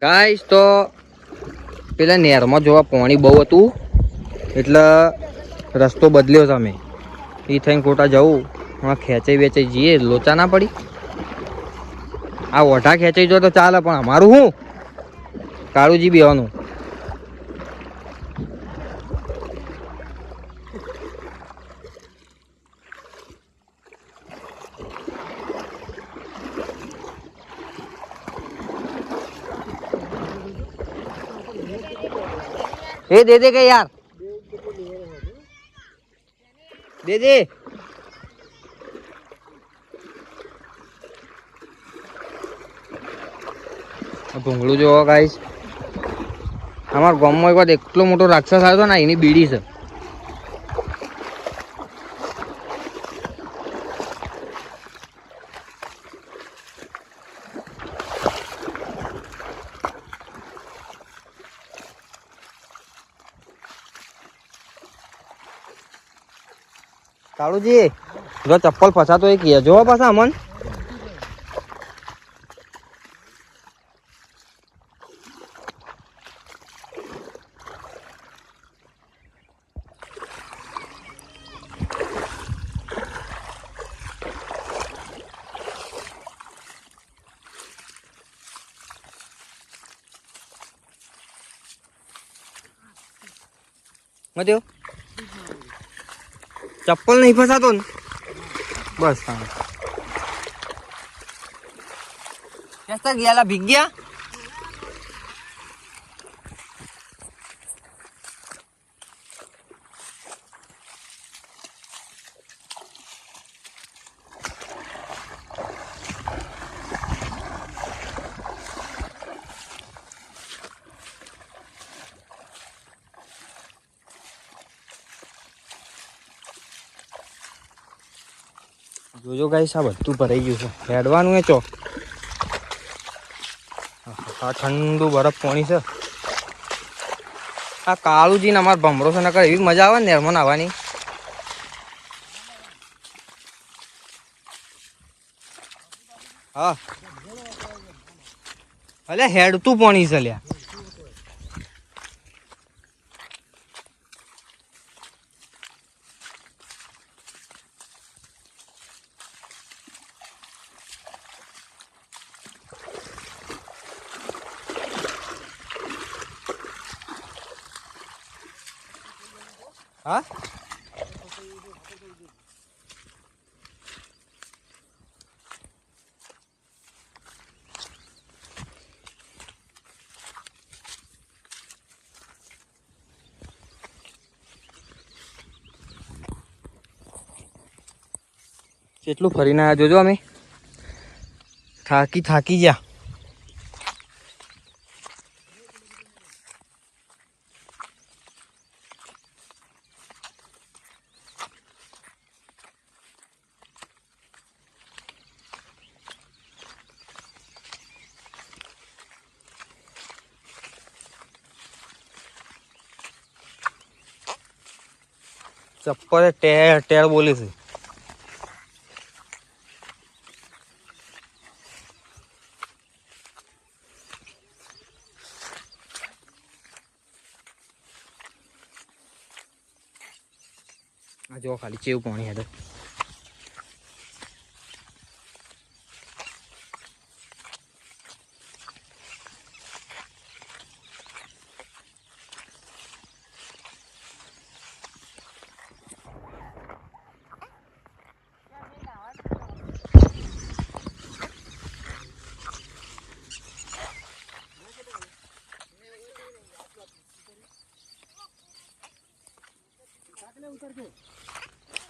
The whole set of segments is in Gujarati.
ગાઈસ તો પેલા નેરમાં જોવા પાણી બહુ હતું એટલે રસ્તો બદલ્યો તમે એ થઈને ખોટા જવું ખેંચાઈ વેચાઈ જઈએ લોચા ના પડી આ ઓઢા ખેંચાઈ જો તો ચાલે પણ અમારું શું કાળુજી બેવાનું ए दे दे के यार दे दे ભૂંગળું જોવો ગાઈસ અમારા ગામમાં એક વાર એટલો મોટો રાક્ષસ આવ્યો હતો ને એની બીડી છે કાળુજી જો ચપ્પલ ફસાતો એ કે જો પાછા અમન મધ્યો चप्पल नहीं फंसा तो बस हाँ कैसा गया भीग गया જોજો ગાઈસ આ બધું ભરાઈ ગયું છે હેડવાનું એ ચો આ ઠંડુ બરફ પાણી છે આ કાળુજી ને અમારા ભમરો છે નકર એવી મજા આવે ને નેરમાં નાવાની હા અલે હેડતું પાણી છે લ્યા હા કેટલું ફરીને આવ્યા જોજો અમે થાકી ગયા ચપ્પલ ટેર ટેર બોલે છે આ જો ખાલી ચેવું પાણી હેડે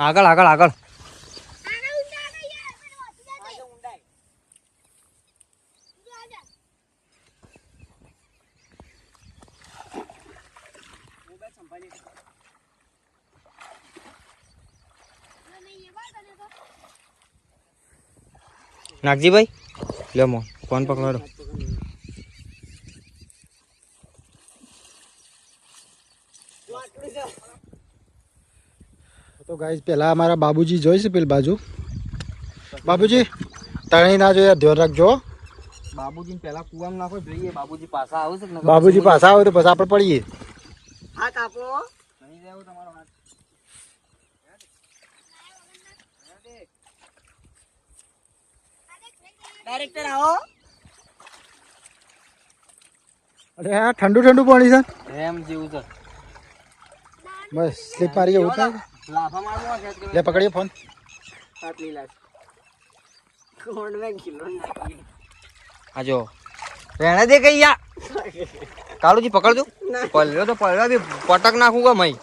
આગળ આગળ આગળ નાગજી ભાઈ લે મો કોણ પકડાડો તો ગાઈસ પહેલા અમારા બાબુજી જોઈશે પેલી બાજુ બાબુજી તણી ના જોઈએ ધ્યાન રાખજો બાબુજી પેલા કુવામાં નાખો જોઈએ બાબુજી પાછા આવે છે કે નકર બાબુજી પાછા આવે તો પછી આપણે પડીએ. હા કાપો નહીં લેવો તમારો હાથ. ડાયરેક્ટર આવો. અરે હા ઠંડુ ઠંડુ પાણી છે. એમ જેવું છે. બસ સ્લીપ મારી એવું થાય. લાફા મારવો છે કે લે પકડીએ ફોન. આટલી લાશ કોણ મે કિલો નાખી. આ જો રહેણે દે કઈ યા કાળુજી પકડજો. પલ્યો તો પલ્યો બી પટક નાખું કે મઈ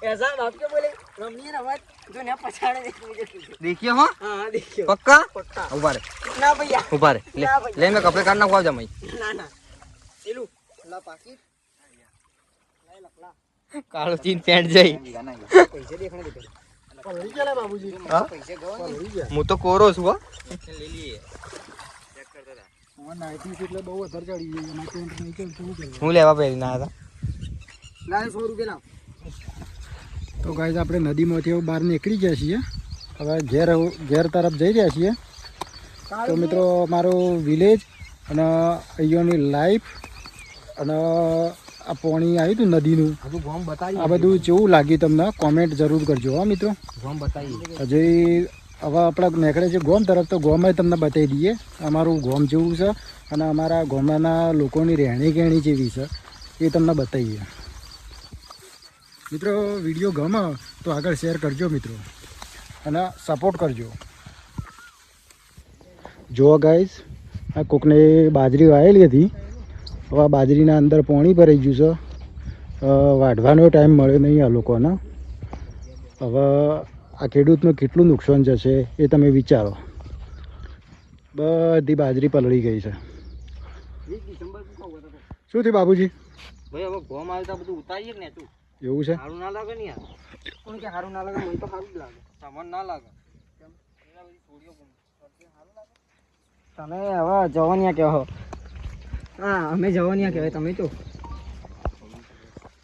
ऐसा बाप के बोले रमनी रमत जो ने पछाड़े देख मुझे देखिए हो हां देखियो पक्का पक्का उभा रे ना भैया उभा रे ले ले मैं कपड़े काट नाखू आवजा मई ना ना एलू ला पाकिट नहीं लकला કાળુજી પેન્ટ જઈ पैसे देखने दे પલળી ગયા બાબુજી. હા पैसे गवा પલળી ગયા. હું તો કોરો છું હો લે લીએ હા નાઈટી છે એટલે બહુ વધારે ચડી ગઈ. એમાં પેન્ટ નહીં ચાલતું શું કરવું? હું લેવા પહેરી ના હતા लाल 100 रुपए लाओ તો ગાઈસ આપણે નદીમાંથી હવે બહાર નીકળી ગયા છીએ. હવે ઘેર તરફ જઈ રહ્યા છીએ. તો મિત્રો મારું વિલેજ અને અહીંયાની લાઈફ અને આ પાણી આવ્યું હતું નદીનું હજુ ગોમ બતાવી આ બધું કેવું લાગ્યું તમને કોમેન્ટ જરૂર કરજો હો મિત્રો. ગોમ બતાવી હજી હવે આપણે નીકળે છે ગોમ તરફ તો ગોમે તમને બતાવી દઈએ અમારું ગોમ જેવું છે અને અમારા ગોમના લોકોની રહેણી કહેણી જેવી છે એ તમને બતાવીએ. મિત્રો વિડીયો ગમે તો આગળ શેર કરજો મિત્રો અને સપોર્ટ કરજો. જુઓ ગાઈસ આ કોકને બાજરી વાયેલી હતી. હવે આ બાજરીના અંદર પાણી ભરાઈ ગયું છે. વાઢવાનો ટાઈમ મળ્યો નહીં આ લોકોને. હવે આ ખેડૂતનું કેટલું નુકસાન જશે એ તમે વિચારો. બધી બાજરી પલળી ગઈ છે. 20 दिसंबर को हुआ था શું થયું બાબુજી? ભાઈ હવે ગોમ આવતા બધું ઉતારીએ ને તું એવું છે? સારું ના લાગે ને યાર कौन के हारू ना लगा मन तो हारू लागे તમને ના લાગે કેમ એના બધી છોડીઓ સારું લાગે તમે હવે જવાનિયા કહેવો. હા અમે જવાનિયા કહેવાય તમે તો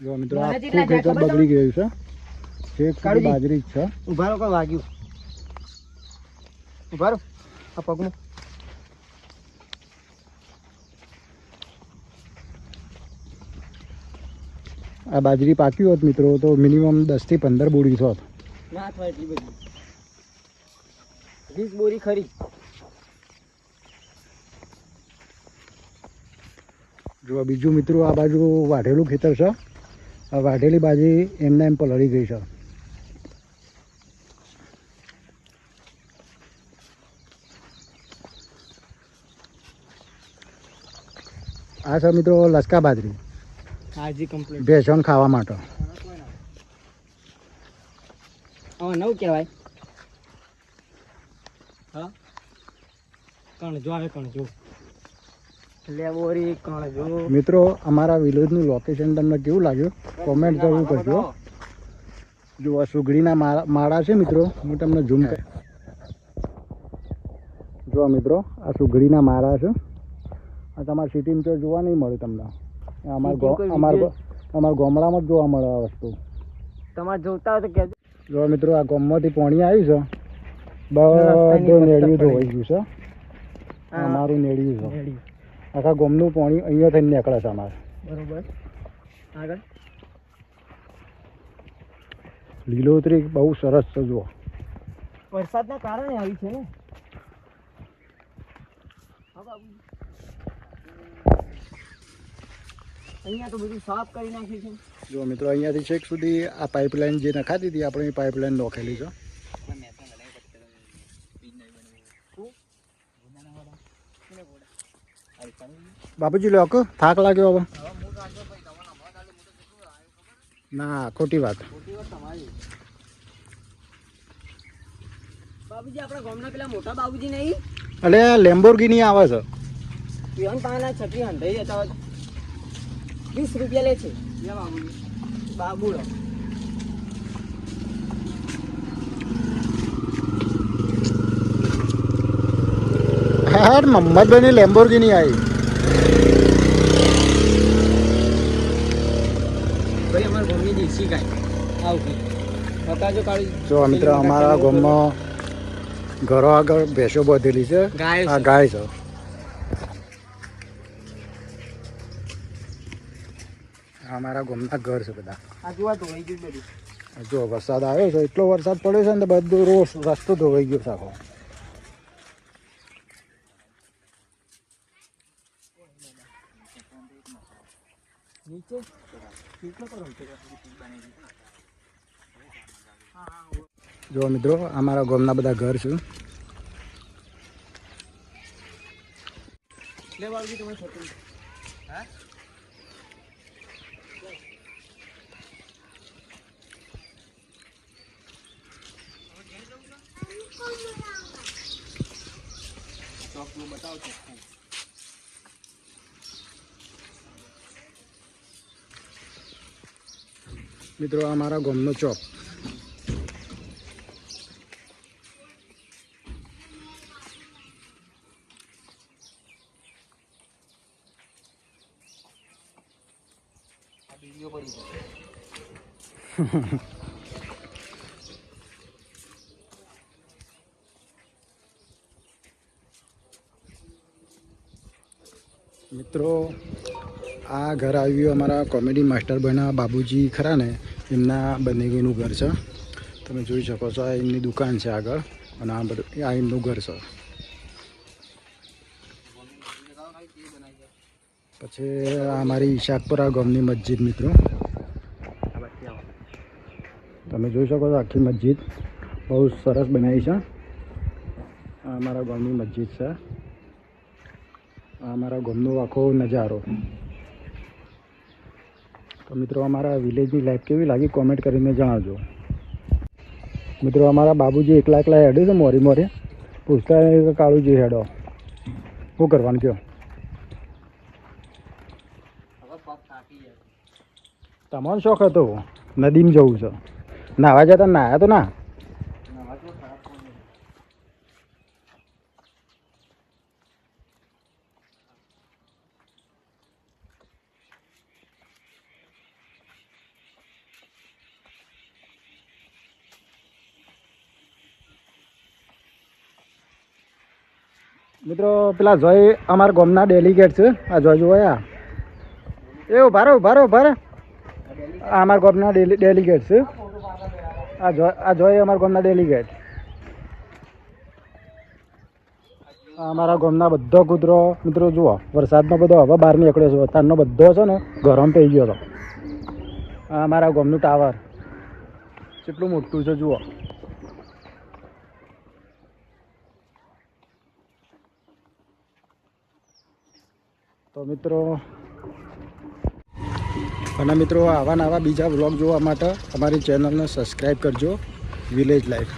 જો મિત્રો મને આખું કેટલા ખેતર ખબર બગડી ગયું છે. છેક સુધી કાળુજી. બાજરી જ છે. ઉભા રહો કોઈ વાગ્યું ઉભા રહો આ પગનું આ બાજરી પાક્યું હોત મિત્રો તો મિનિમમ 10 થી 15 બોરી થોત. ના થાય એટલી બધી 20 બોરી ખરી. જો બીજું મિત્રો આ બાજુ વાઢેલું ખેતર છે. આ વાઢેલી બાજરી એમને એમ પલળી ગઈ છે. આ છે મિત્રો લસકા બાજરી હાજી કમ્પ્લીટ ભેંસોને ખાવા માટે. હવે નવ કહેવાય. હા કણજો આવે કણજો લેવોરી કણજો. મિત્રો અમારા વિલેજનું લોકેશન તમને કેવું લાગ્યું કોમેન્ટ જરૂર કરજો. જો આ સુગડીના માળા છે મિત્રો હું તમને ઝૂમ કર. જો મિત્રો આ સુગડીના માળા છે. આ તમારા સિટીમાં તો જોવા નહીં મળે તમને. અમારા ગામડામાં જ જોવા મળે આ વસ્તુ. તમારે જોતા હોય તો કહેજો. જો મિત્રો આ ગામમાંથી પાણી આવ્યું છે. બધું નેડિયું ધોવાઈ ગયું છે. અમારું નેડિયું છે. રેડી આખા ગામનું પાણી અહીંયા થઈને નીકળે છે અમારે. બરોબર આગળ લીલોતરી બહુ સરસ છે. જુઓ વરસાદના કારણે આવી છે ને. હા બાબુ અહીંયા તો બધું સાફ કરી નાખ્યું છે. જો મિત્રો અહીંયાથી છેક સુધી આ પાઇપલાઇન જે નખાતી હતી આપણે એ પાઇપલાઇન નોખેલી છે. બાપુજી લોકો થાક લાગ્યો હવે? ના ખોટી વાત. બાબુજી આપણા ગામના પેલા મોટા બાબુજી નહીં એટલે લેમ્બોર્ગિની આવે છે. પીવન પાના છત્રી હંધાઈ જતા હોય 20 રૂપિયા લે છે. બાબુડો હા મમ્મદભાઈની લેમ્બોર્ગિની આવી. ભાઈ અમારા ગામની દેશી ગાય આવું બતાજો કાળી. જો મિત્ર અમારા ગામમાં ઘરો આગળ ભેંસો બાંધેલી છે. ગાય આ ગાય છે. આ મારા ગામના ઘર છે બધા. આ જોવા તો વહી ગયું બધું. જો વરસાદ આવ્યો છે, એટલો વરસાદ પડ્યો છે ને તો બધું રસ્તો ધોવાઈ ગયો છે આખો. નીચે જો મિત્રો આ મારા ગામના બધા ઘર છે. લેવા આવી તમે છોકરી. હા ચોકનું બતાવો છો. મિત્રો આ મારા ગામનો ચોક. આ બીજો પડી ગયો. મિત્રો આ ઘર આવ્યું અમારા કોમેડી માસ્ટર બન્યા બાબુજી ખરા ને એમના બંનેનું ઘર છે. તમે જોઈ શકો છો આ એમની દુકાન છે આગળ અને આ બધું આ એમનું ઘર છે. પછી આ અમારી ઈશાકપુરા ગામની મસ્જિદ મિત્રો તમે જોઈ શકો છો આખી મસ્જિદ બહુ સરસ બનાવી છે. આ અમારા ગામની મસ્જિદ છે. આ અમારા ગામનો આખો નજારો. તો મિત્રો અમારા વિલેજની લાઈફ કેવી લાગી કોમેન્ટ કરીને જણાવજો. મિત્રો અમારા બાબુજી એકલા એકલા હેડે છે મોરી મોરી પૂછતા કાળુજી હેડો શું કરવાનું કહો. હવે પગ થાકી જાય. તમારો શોખ હતો નદીમાં જવું છે, નાવા જતા નાયા તો ના. નવા જો ખરાબ કોણ મિત્રો પેલા જોય અમારા ગામના ડેલિગેટ છે. આ જોય જોયા એવું ભારો ભારો ભારે આ અમારા ગામના ડેલિગેટ છે. આ જોય અમારા ગામના ડેલિગેટ. આ અમારા ગામના બધો કૂતરો મિત્રો જુઓ વરસાદનો બધો હવે બહાર નીકળ્યો છે. તારનો બધો છે ને ગરમ થઈ ગયો હતો. આ અમારા ગામનું ટાવર કેટલું મોટું છે જુઓ. તો મિત્રો અને મિત્રો આવા નવા બીજા વ્લોગ જોવા માટે અમારી ચેનલને સબસ્ક્રાઈબ કરજો વિલેજ લાઈફ,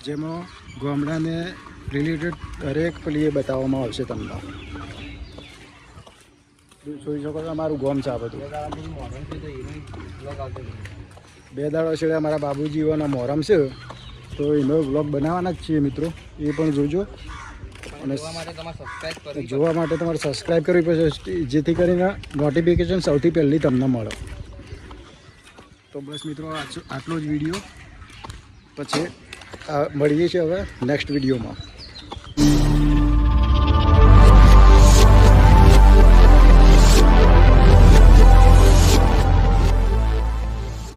જેમાં ગામડાને રિલેટેડ દરેક પેલી એ બતાવવામાં આવશે તમને. જોઈ શકો છો અમારું ગામ છે આ બધું. 2 દાડા છેડે અમારા બાબુજીઓના મોહરમ છે તો એનો વ્લોગ બનાવવાના જ છીએ મિત્રો, એ પણ જોજો. અને જોવા માટે તમારે સબસ્ક્રાઈબ કરવી પડશે જેથી કરીને નોટિફિકેશન સૌથી પહેલી તમને મળે. તો બસ મિત્રો આટલો જ વિડીયો. પછી મળીએ છીએ હવે નેક્સ્ટ વિડીયોમાં.